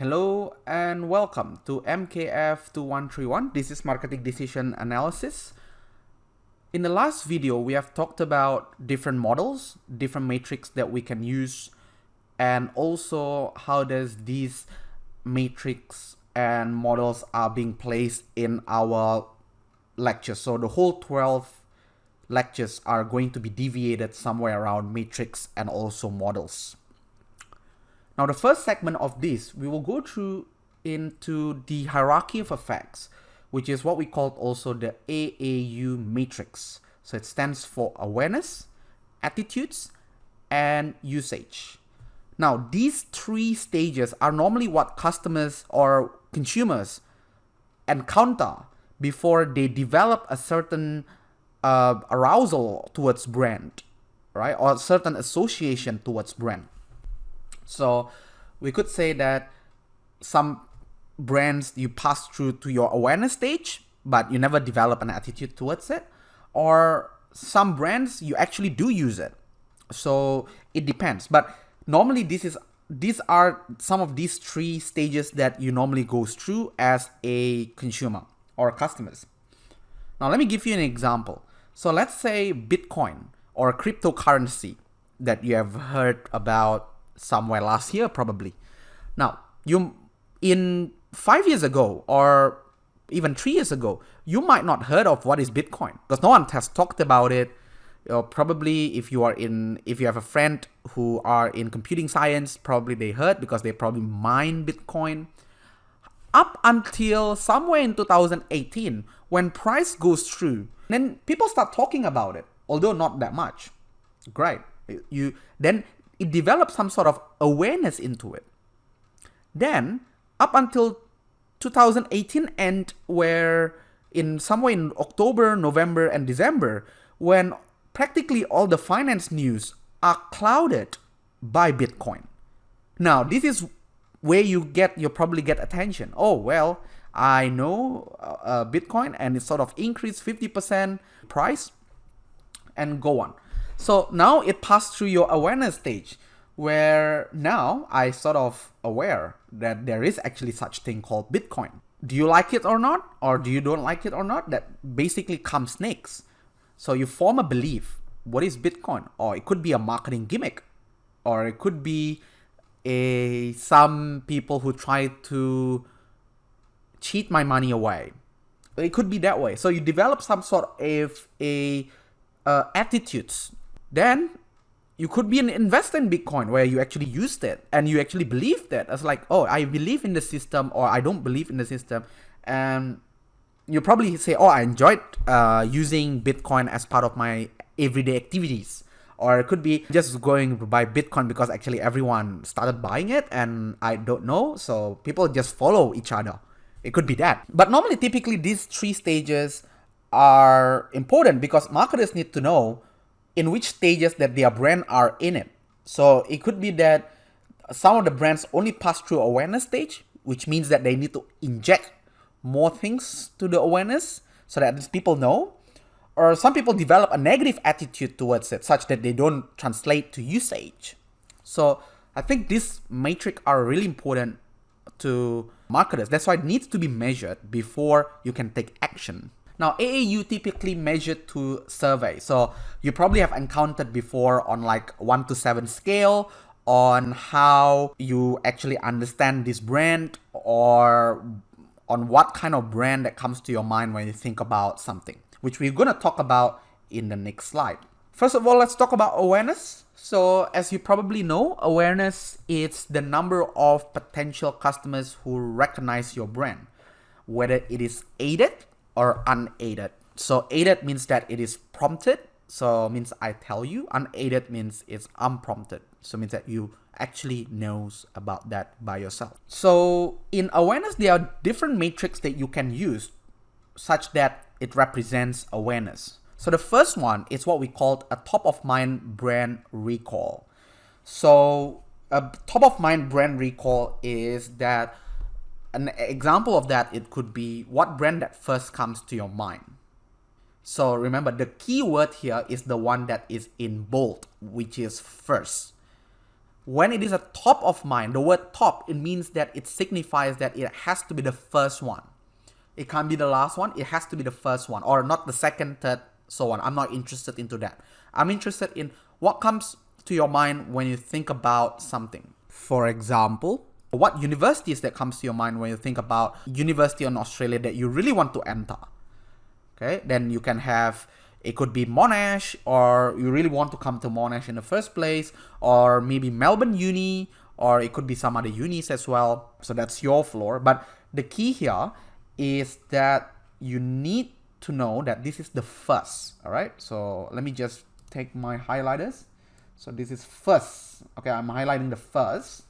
Hello and welcome to MKF2131. This is Marketing Decision Analysis. In the last video, we have talked about different models, different metrics that we can use, and also how does these metrics and models are being placed in our lectures. So the whole 12 lectures are going to be deviated somewhere around metrics and also models. Now, the first segment of this, we will go through into the hierarchy of effects, which is what we call also the AAU matrix. So it stands for awareness, attitudes, and usage. Now, these three stages are normally what customers or consumers encounter before they develop a certain arousal towards brand, right? Or a certain association towards brand. So we could say that some brands you pass through to your awareness stage, but you never develop an attitude towards it. Or some brands you actually do use it. So it depends. But normally these are some of these three stages that you normally go through as a consumer or customers. Now let me give you an example. So let's say Bitcoin or cryptocurrency that you have heard about somewhere last year probably. Now, in 5 years ago or even 3 years ago, you might not heard of what is Bitcoin because no one has talked about it. Probably if you have a friend who are in computing science, probably they heard because they probably mine Bitcoin. Up until somewhere in 2018, when price goes through, then people start talking about it, although not that much. Great. Then it develops some sort of awareness into it. Then, up until 2018 end, where somewhere in October, November, and December, when practically all the finance news are clouded by Bitcoin. Now, this is where you probably get attention. Oh, well, I know Bitcoin and it sort of increased 50% price and go on. So now it passed through your awareness stage where now I sort of aware that there is actually such thing called Bitcoin. Do you like it or not? Or do you don't like it or not? That basically comes next. So you form a belief. What is Bitcoin? Or it could be a marketing gimmick. Or it could be some people who try to cheat my money away. It could be that way. So you develop some sort of attitudes. Then you could be an investor in Bitcoin where you actually used it and you actually believed that. It's like, oh, I believe in the system or I don't believe in the system. And you probably say, oh, I enjoyed using Bitcoin as part of my everyday activities. Or it could be just going to buy Bitcoin because actually everyone started buying it and I don't know. So people just follow each other. It could be that. But normally, typically, these three stages are important because marketers need to know in which stages that their brand are in it. So it could be that some of the brands only pass through awareness stage, which means that they need to inject more things to the awareness so that people know. Or some people develop a negative attitude towards it such that they don't translate to usage. So I think these metrics are really important to marketers. That's why it needs to be measured before you can take action. Now, AAU typically measured to survey. So you probably have encountered before on like 1 to 7 scale on how you actually understand this brand or on what kind of brand that comes to your mind when you think about something, which we're going to talk about in the next slide. First of all, let's talk about awareness. So as you probably know, awareness is the number of potential customers who recognize your brand, whether it is aided or unaided. So aided means that it is prompted. So means I tell you. Unaided means it's unprompted. So means that you actually knows about that by yourself. So in awareness, there are different metrics that you can use such that it represents awareness. So the first one is what we call a top of mind brand recall. So a top of mind brand recall is that an example of that, it could be what brand that first comes to your mind. So remember, the key word here is the one that is in bold, which is first. When it is a top of mind, the word top, it means that it signifies that it has to be the first one. It can't be the last one, it has to be the first one, or not the second, third, so on. I'm not interested into that. I'm interested in what comes to your mind when you think about something. For example, what universities that comes to your mind when you think about university in Australia that you really want to enter? Okay, then you can have, it could be Monash, or you really want to come to Monash in the first place, or maybe Melbourne Uni, or it could be some other unis as well. So that's your floor. But the key here is that you need to know that this is the first. All right, so let me just take my highlighters. So this is first. Okay, I'm highlighting the first.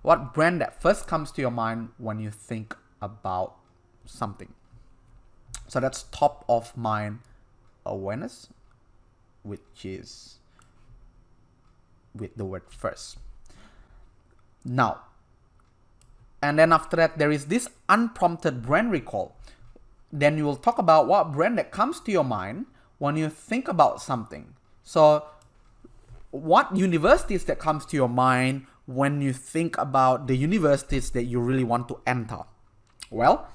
What brand that first comes to your mind when you think about something? So that's top of mind awareness, which is with the word first. Now, and then after that, there is this unprompted brand recall. Then you will talk about what brand that comes to your mind when you think about something. So what universities that comes to your mind when you think about the universities that you really want to enter? Well,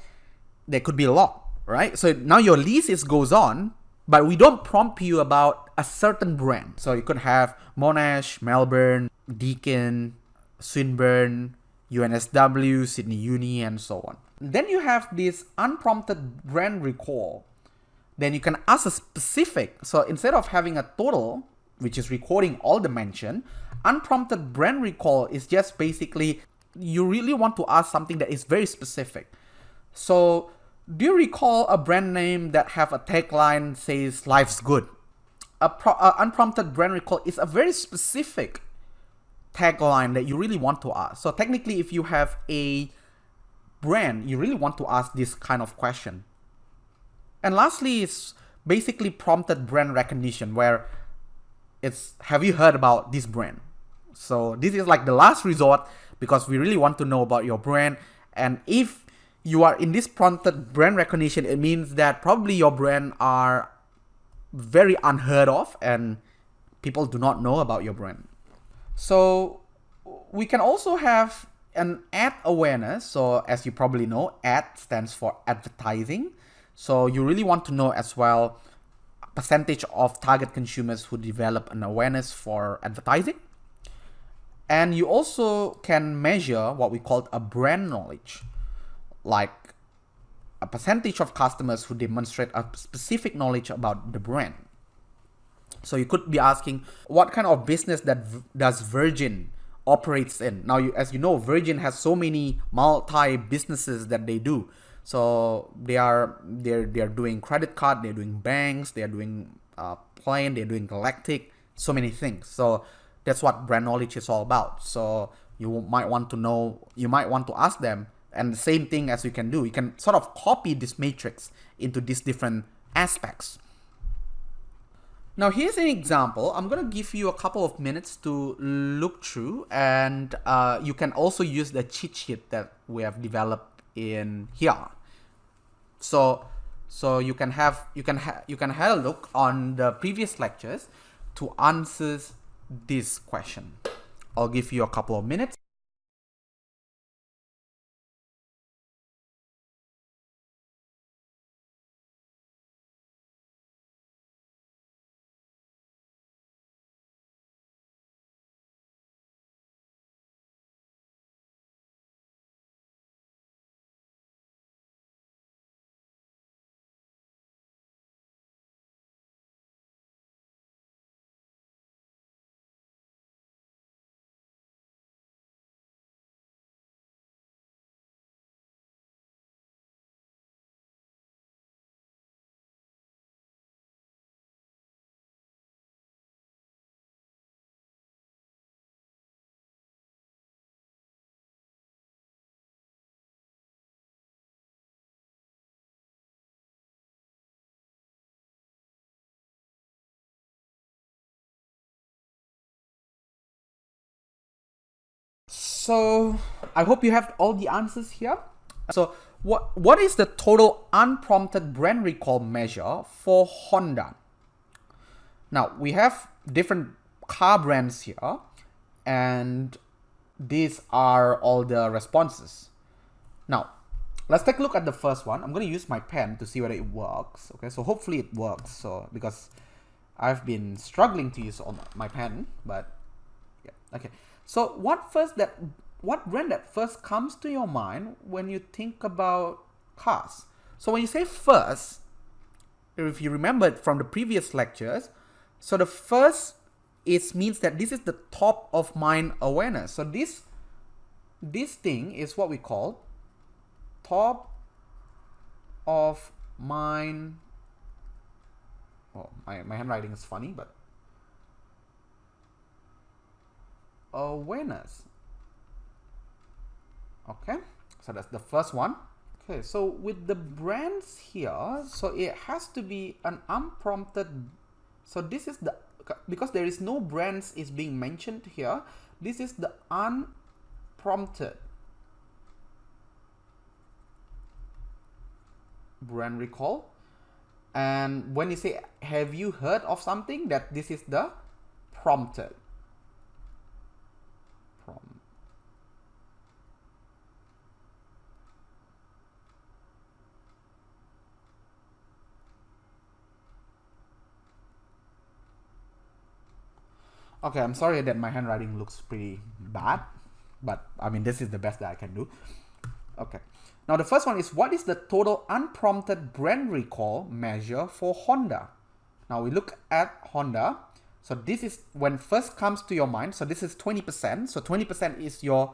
there could be a lot, right? So now your list goes on, but we don't prompt you about a certain brand. So you could have Monash, Melbourne, Deakin, Swinburne, UNSW, Sydney Uni, and so on. Then you have this unprompted brand recall. Then you can ask a specific. So instead of having a total, which is recording all the mention, unprompted brand recall is just basically you really want to ask something that is very specific. So do you recall a brand name that have a tagline says life's good? Unprompted brand recall is a very specific tagline that you really want to ask. So technically, if you have a brand, you really want to ask this kind of question. And lastly, is basically prompted brand recognition, where it's, have you heard about this brand? So this is like the last resort, because we really want to know about your brand. And if you are in this prompted brand recognition, it means that probably your brand are very unheard of and people do not know about your brand. So we can also have an ad awareness. So as you probably know, ad stands for advertising. So you really want to know as well percentage of target consumers who develop an awareness for advertising. And you also can measure what we call a brand knowledge, like a percentage of customers who demonstrate a specific knowledge about the brand. So you could be asking, what kind of business that does Virgin operates in? Now, as you know, Virgin has so many multi businesses that they do. So they're doing credit card, they're doing banks, they're doing plane, they're doing galactic, so many things. So that's what brand knowledge is all about. So you might want to know, you might want to ask them, and the same thing as you can do, you can sort of copy this matrix into these different aspects. Now here's an example. I'm going to give you a couple of minutes to look through, and you can also use the cheat sheet that we have developed in here. So you can have a look on the previous lectures to answer this question. I'll give you a couple of minutes. So I hope you have all the answers here. So what is the total unprompted brand recall measure for Honda? Now we have different car brands here, And these are all the responses. Now, let's take a look at the first one. I'm going to use my pen to see whether it works. Okay, so hopefully it works. So because I've been struggling to use on my pen, but yeah, okay. So what brand that first comes to your mind when you think about cars? So when you say first, if you remember it from the previous lectures, so the first means that this is the top of mind awareness. So this thing is what we call top of mind. Oh, my handwriting is funny, but awareness. Okay, so that's the first one. Okay, so with the brands here, so it has to be an unprompted. So this is the, because there is no brands is being mentioned here, this is the unprompted brand recall. And when you say, have you heard of something, that this is the prompted. Okay, I'm sorry that my handwriting looks pretty bad, but I mean, this is the best that I can do. Okay. Now the first one is, what is the total unprompted brand recall measure for Honda? Now we look at Honda. So this is when first comes to your mind. So this is 20%. So 20% is your,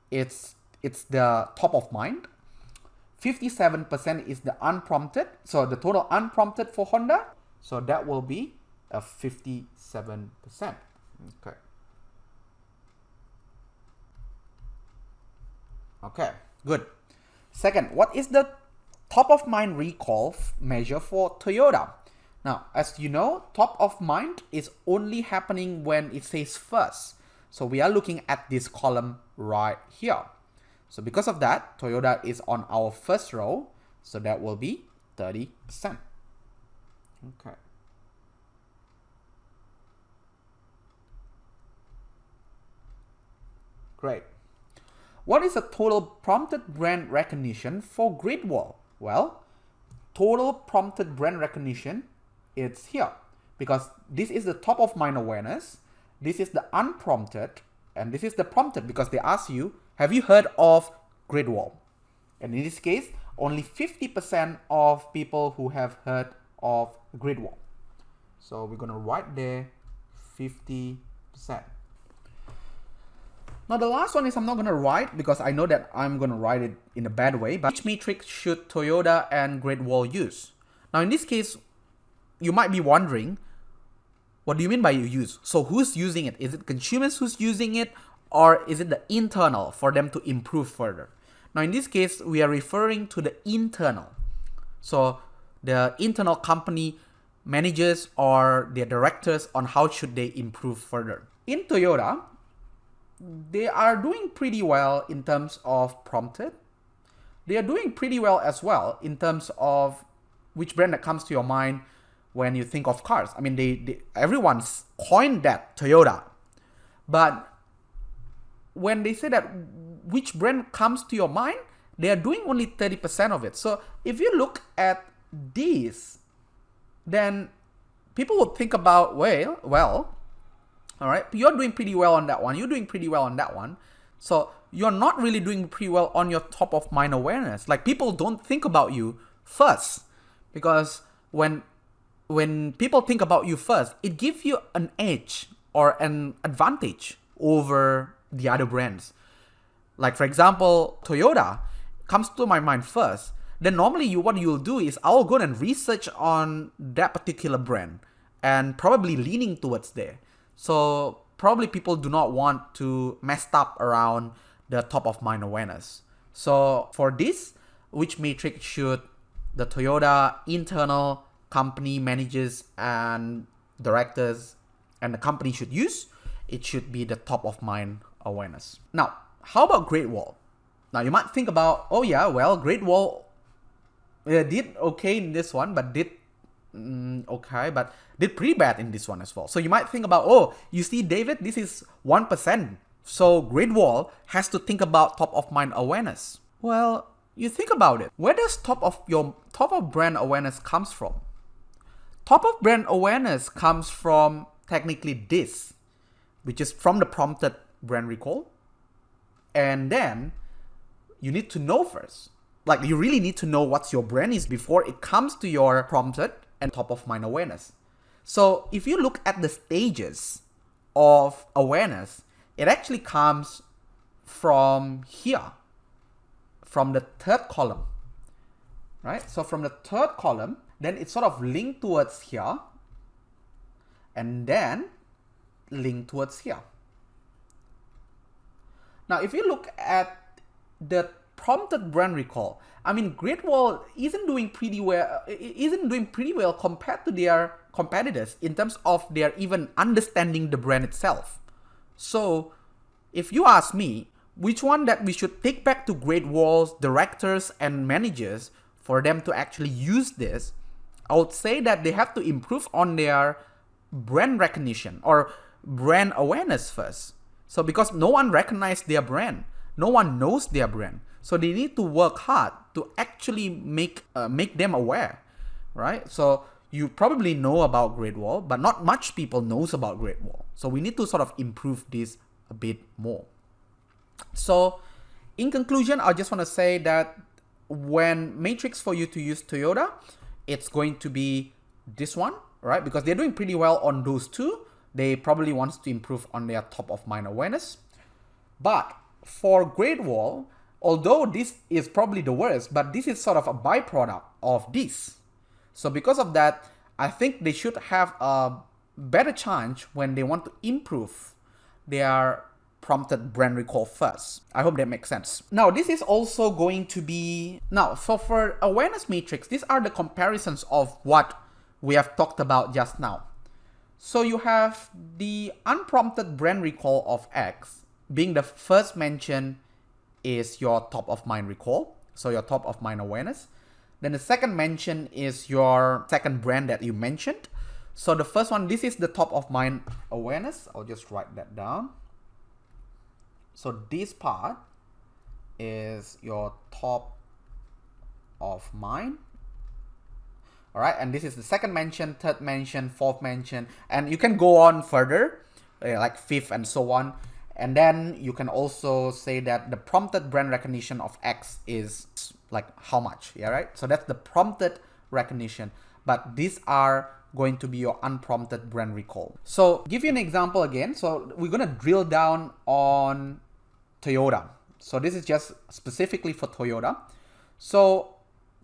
it's the top of mind. 57% is the unprompted. So the total unprompted for Honda, so that will be a 57%. Okay. Okay, good. Second, what is the top of mind recall measure for Toyota? Now, as you know, top of mind is only happening when it says first. So we are looking at this column right here. So because of that, Toyota is on our first row. So that will be 30%. Okay. Great. What is the total prompted brand recognition for Great Wall? Well, total prompted brand recognition, it's here because this is the top of mind awareness, this is the unprompted, and this is the prompted because they ask you, have you heard of Great Wall? And in this case, only 50% of people who have heard of Great Wall. So we're going to write there 50%. Now the last one is I'm not going to write because I know that I'm going to write it in a bad way, but which metric should Toyota and Great Wall use? Now in this case, you might be wondering, what do you mean by you use? So who's using it? Is it consumers who's using it, or is it the internal for them to improve further? Now in this case, we are referring to the internal. So the internal company managers or their directors on how should they improve further. In Toyota, they are doing pretty well in terms of prompted. They are doing pretty well as well in terms of which brand that comes to your mind when you think of cars. I mean, everyone's coined that Toyota. But when they say that which brand comes to your mind, they are doing only 30% of it. So if you look at these, then people would think about, well, all right, you're doing pretty well on that one. You're doing pretty well on that one. So you're not really doing pretty well on your top of mind awareness. Like, people don't think about you first, because when people think about you first, it gives you an edge or an advantage over the other brands. Like, for example, Toyota comes to my mind first. Then normally what you'll do is I'll go and research on that particular brand and probably leaning towards there. So probably people do not want to mess up around the top of mind awareness. So for this, which metric should the Toyota internal company managers and directors and the company should use? It should be the top of mind awareness. Now, how about Great Wall? Now you might think about, oh yeah, well, Great Wall did okay in this one, but did Okay, but did pretty bad in this one as well. So you might think about, oh, you see, David, this is 1%. So Great Wall has to think about top of mind awareness. Well, you think about it. Where does top of brand awareness comes from? Top of brand awareness comes from technically this, which is from the prompted brand recall. And then you need to know first. Like, you really need to know what your brand is before it comes to your prompted and top of mind awareness. So if you look at the stages of awareness, it actually comes from here, from the third column, right? So from the third column, then it's sort of linked towards here, and then linked towards here. Now, if you look at the prompted brand recall, I mean, Great Wall isn't doing pretty well compared to their competitors in terms of their even understanding the brand itself. So if you ask me, which one that we should take back to Great Wall's directors and managers for them to actually use this, I would say that they have to improve on their brand recognition or brand awareness first. So because no one recognizes their brand, no one knows their brand. So they need to work hard to actually make them aware, right? So you probably know about Great Wall, but not much people knows about Great Wall. So we need to sort of improve this a bit more. So in conclusion, I just want to say that when matrix for you to use Toyota, it's going to be this one, right? Because they're doing pretty well on those two. They probably want to improve on their top of mind awareness. But for Great Wall, although this is probably the worst, but this is sort of a byproduct of this. So because of that, I think they should have a better chance when they want to improve their prompted brand recall first. I hope that makes sense. Now, this is also going to be... Now, so for awareness matrix, these are the comparisons of what we have talked about just now. So you have the unprompted brand recall of X being the first mention is your top of mind recall. So your top of mind awareness. Then the second mention is your second brand that you mentioned. So the first one, this is the top of mind awareness. I'll just write that down. So this part is your top of mind. All right, and this is the second mention, third mention, fourth mention, and you can go on further, like fifth and so on. And then you can also say that the prompted brand recognition of X is like how much, yeah, right? So that's the prompted recognition, but these are going to be your unprompted brand recall. So give you an example again. So we're gonna drill down on Toyota. So this is just specifically for Toyota. So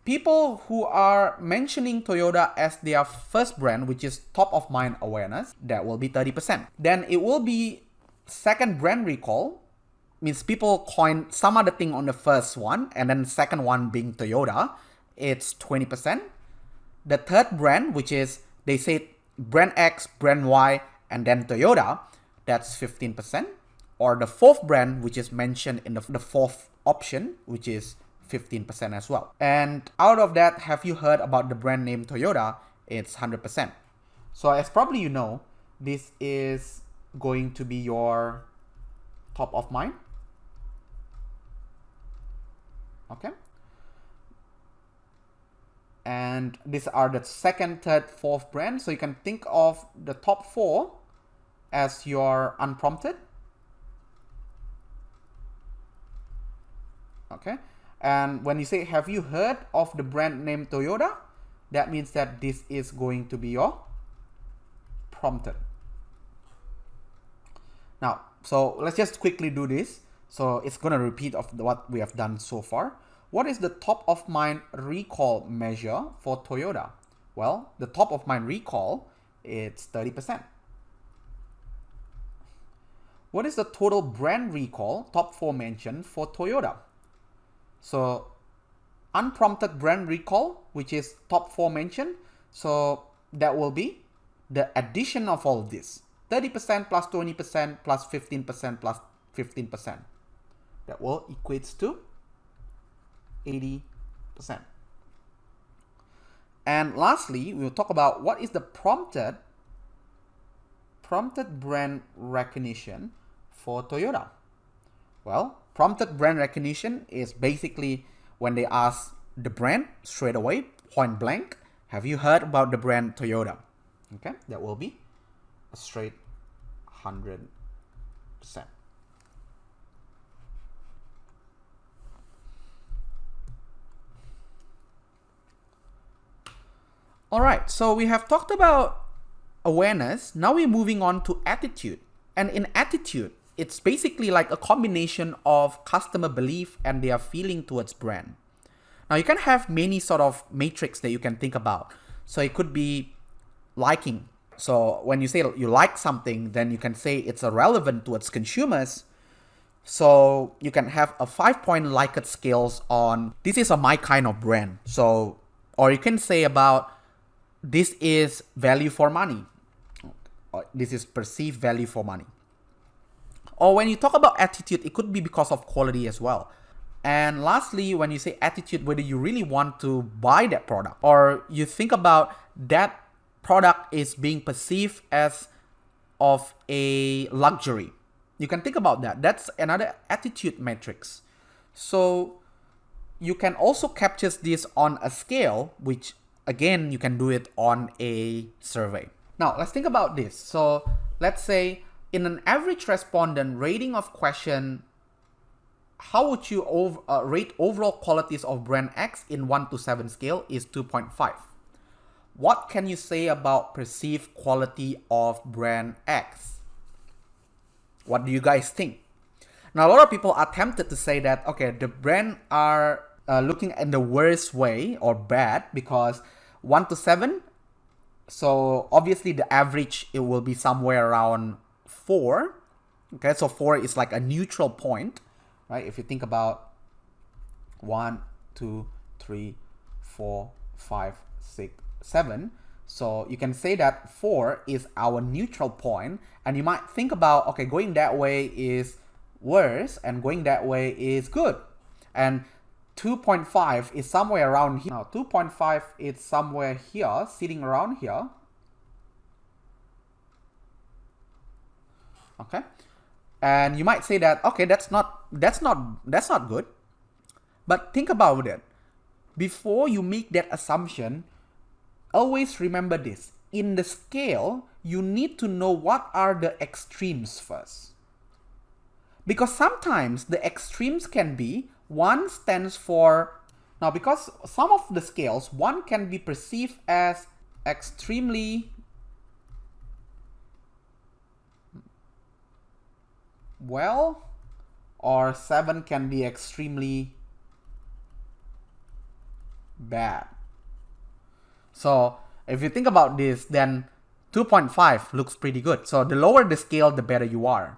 people who are mentioning Toyota as their first brand, which is top of mind awareness, that will be 30%. Then it will be second brand recall, means people coin some other thing on the first one, and then the second one being Toyota, it's 20%. The third brand, which is they say brand X, brand Y, and then Toyota, that's 15%. Or the fourth brand, which is mentioned in the fourth option, which is 15% as well. And out of that, have you heard about the brand name Toyota? It's 100%. So as probably you know, this is going to be your top of mind. Okay. And these are the second, third, fourth brand. So you can think of the top four as your unprompted. Okay. And when you say, have you heard of the brand name Toyota? That means that this is going to be your prompted. Now, so let's just quickly do this. So it's going to repeat of what we have done so far. What is the top of mind recall measure for Toyota? Well, the top of mind recall, it's 30%. What is the total brand recall, top four mention for Toyota? So unprompted brand recall, which is top four mention. So that will be the addition of all this. 30% plus 20% plus 15% plus 15%. That will equates to 80%. And lastly, we'll talk about what is the prompted brand recognition for Toyota. Well, prompted brand recognition is basically when they ask the brand straight away, point blank, have you heard about the brand Toyota? Okay, that will be a straight 100%. All right, so we have talked about awareness. Now we're moving on to attitude. And in attitude, it's basically like a combination of customer belief and their feeling towards brand. Now you can have many sort of matrix that you can think about. So it could be liking. So when you say you like something, then you can say it's relevant towards consumers. So you can have a 5-point Likert scales on this is my kind of brand. So, or you can say about this is value for money. Or this is perceived value for money. Or when you talk about attitude, it could be because of quality as well. And lastly, when you say attitude, whether you really want to buy that product or you think about that product is being perceived as of a luxury. You can think about that. That's another attitude matrix. So you can also capture this on a scale, which again, you can do it on a survey. Now, let's think about this. So let's say in an average respondent rating of question, how would you rate overall qualities of brand X in 1 to 7 scale is 2.5. What can you say about perceived quality of brand X? What do you guys think? Now, a lot of people are tempted to say that, okay, the brand are looking in the worst way or bad because 1 to 7, so obviously the average, it will be somewhere around 4. Okay, so 4 is like a neutral point, right? If you think about 1, 2, 3, 4, 5, 6, 7. So you can say that 4 is our neutral point, and you might think about, okay, going that way is worse and going that way is good. And 2.5 is somewhere around here. Now 2.5 is somewhere here, sitting around here. Okay. And you might say that, okay, that's not good. But think about it. Before you make that assumption, always remember this. In the scale, you need to know what are the extremes first. Because sometimes the extremes can be 1 stands for, now because some of the scales, 1 can be perceived as extremely well, or 7 can be extremely bad. So if you think about this, then 2.5 looks pretty good. So the lower the scale, the better you are.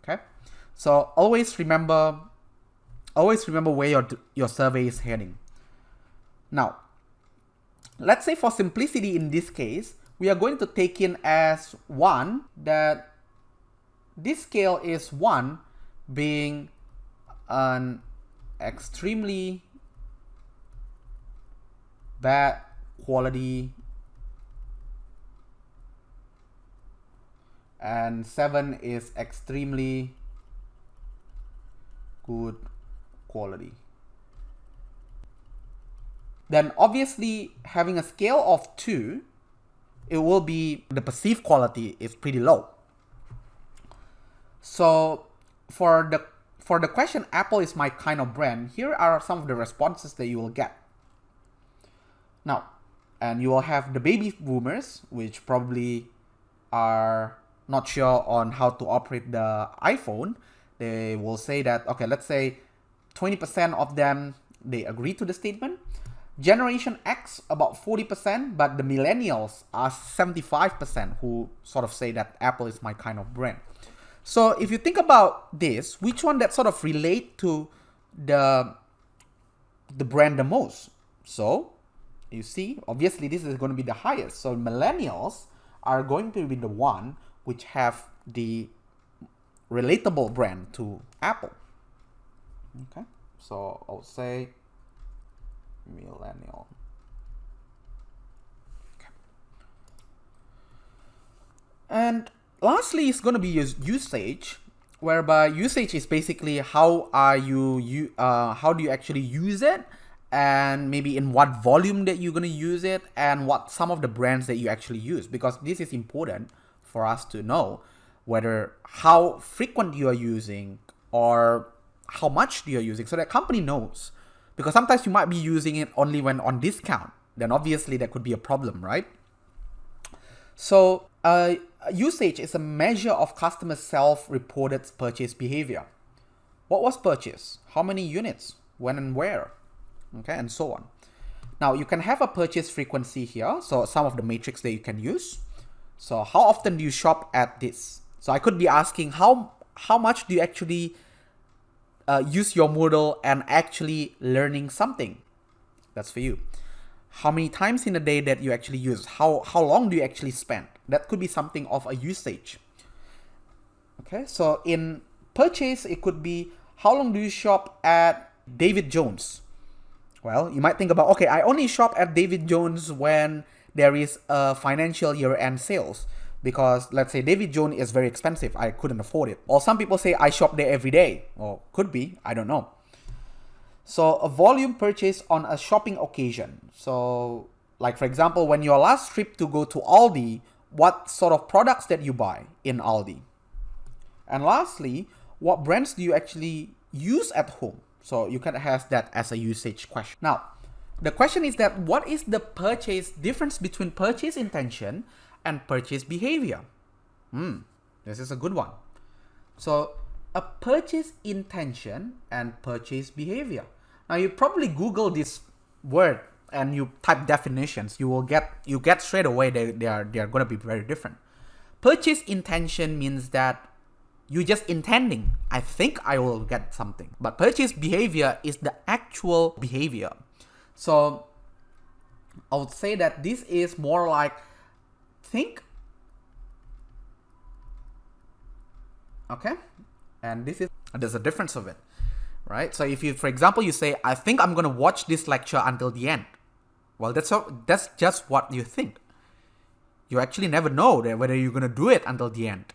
Okay. So always remember where your survey is heading. Now, let's say for simplicity in this case, we are going to take in as 1 that this scale is 1 being an extremely bad quality and 7 is extremely good quality. Then obviously having a scale of 2, it will be the perceived quality is pretty low. So for the question, Apple is my kind of brand, here are some of the responses that you will get. Now, and you will have the baby boomers, which probably are not sure on how to operate the iPhone. They will say that, okay, let's say 20% of them, they agree to the statement. Generation X, about 40%, but the millennials are 75% who sort of say that Apple is my kind of brand. So if you think about this, which one that sort of relate to the brand the most? So you see, obviously this is going to be the highest. So millennials are going to be the one which have the relatable brand to Apple. Okay, so I'll say millennial. And lastly, it's going to be usage, whereby usage is basically how do you actually use it, and maybe in what volume that you're going to use it, and what some of the brands that you actually use, because this is important for us to know whether how frequent you are using or how much you're using, so that company knows. Because sometimes you might be using it only when on discount, then obviously that could be a problem, right? So usage is a measure of customer self-reported purchase behavior. What was purchased? How many units? When and where? Okay, and so on. Now you can have a purchase frequency here. So some of the metrics that you can use. So how often do you shop at this? So I could be asking how much do you actually use your Moodle and actually learning something? That's for you. How many times in a day that you actually use? How long do you actually spend? That could be something of a usage. Okay, so in purchase, it could be how long do you shop at David Jones? Well, you might think about, okay, I only shop at David Jones when there is a financial year-end sales, because let's say David Jones is very expensive, I couldn't afford it. Or some people say I shop there every day, or could be, I don't know. So a volume purchase on a shopping occasion. So like for example, when your last trip to go to Aldi, what sort of products that you buy in Aldi? And lastly, what brands do you actually use at home? So you can have that as a usage question. Now, the question is that what is the difference between purchase intention and purchase behavior? This is a good one. So a purchase intention and purchase behavior. Now you probably Google this word and you type definitions, you get straight away they are going to be very different. Purchase intention means that you just intending, I think I will get something. But purchase behavior is the actual behavior. So I would say that this is more like think, okay, and there's a difference of it, right? So if you, for example, you say, I think I'm going to watch this lecture until the end. Well, that's just what you think. You actually never know whether you're going to do it until the end.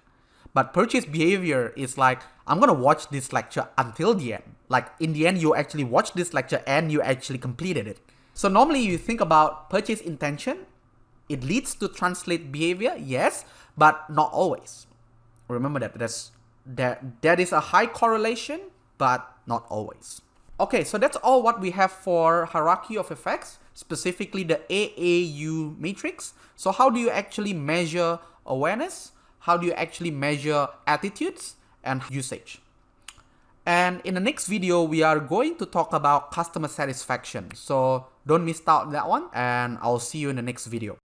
But purchase behavior is like, I'm going to watch this lecture until the end. Like in the end, you actually watched this lecture and you actually completed it. So normally you think about purchase intention. It leads to translate behavior, yes, but not always. Remember that is a high correlation, but not always. Okay, so that's all what we have for hierarchy of effects, specifically the AAU matrix. So how do you actually measure awareness? How do you actually measure attitudes and usage? And in the next video, we are going to talk about customer satisfaction. So don't miss out on that one, and I'll see you in the next video.